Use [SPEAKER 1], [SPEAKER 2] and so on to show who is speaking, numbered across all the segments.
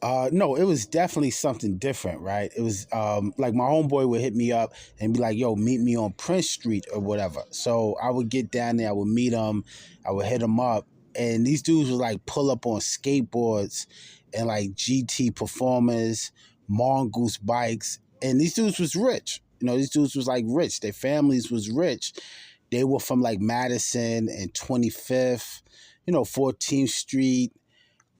[SPEAKER 1] No, it was definitely something different, right? It was like my homeboy would hit me up and be like, "Yo, meet me on Prince Street or whatever." So I would get down there, I would meet him, I would hit him up, and these dudes would like pull up on skateboards and like GT performers, mongoose bikes, and these dudes was rich. These dudes was like rich. Their families was rich. They were from like Madison and 25th, 14th Street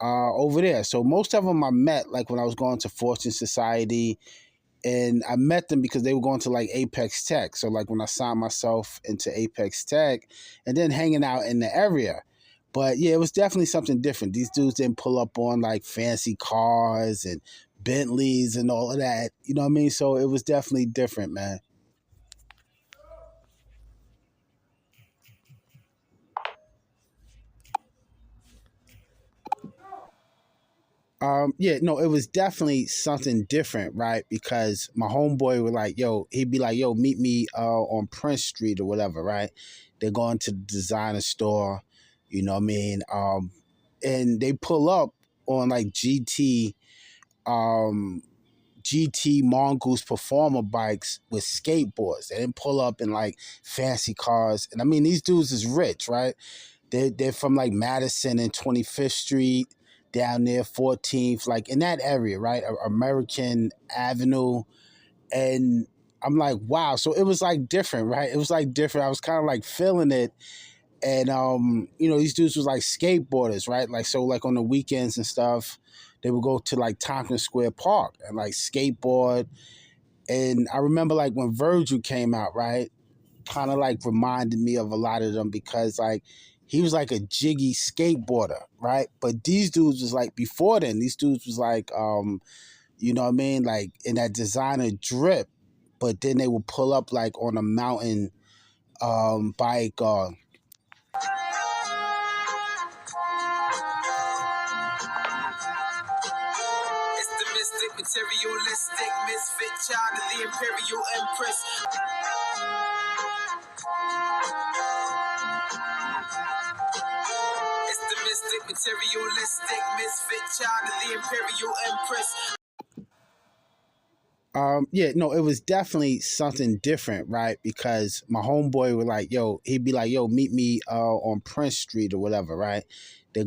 [SPEAKER 1] over there. So most of them I met like when I was going to Fortune Society, and I met them because they were going to like Apex Tech. So like when I signed myself into Apex Tech, and then hanging out in the area. But yeah, it was definitely something different. These dudes didn't pull up on like fancy cars and Bentleys and all of that. You know what I mean? So it was definitely different, man. Yeah, no, it was definitely something different, right? Because my homeboy would like, yo, he'd be like, yo, meet me on Prince Street or whatever, right? They're going to the designer store, you know what I mean? And they pull up on like um, GT Mongoose performer bikes with skateboards. They didn't pull up in like fancy cars. And I mean, these dudes is rich, right? They're from like Madison and 25th Street down there, 14th, like in that area, right? American Avenue. And I'm like, wow. So it was like different, right? It was like different. I was kind of like feeling it. And these dudes was like skateboarders, right? Like so like on the weekends and stuff, they would go to like Tompkins Square Park and like skateboard. And I remember like when Virgil came out, right? Kind of like reminded me of a lot of them because like he was like a jiggy skateboarder, right? But these dudes was like before then, these dudes was like you know what I mean, like in that designer drip, but then they would pull up like on a mountain bike
[SPEAKER 2] It's the mystic, materialistic, misfit child of the imperial empress. It's the mystic, materialistic, misfit child of the imperial empress.
[SPEAKER 1] Yeah, no, it was definitely something different, right? Because my homeboy would like, yo, he'd be like, yo, meet me on Prince Street or whatever, right? They're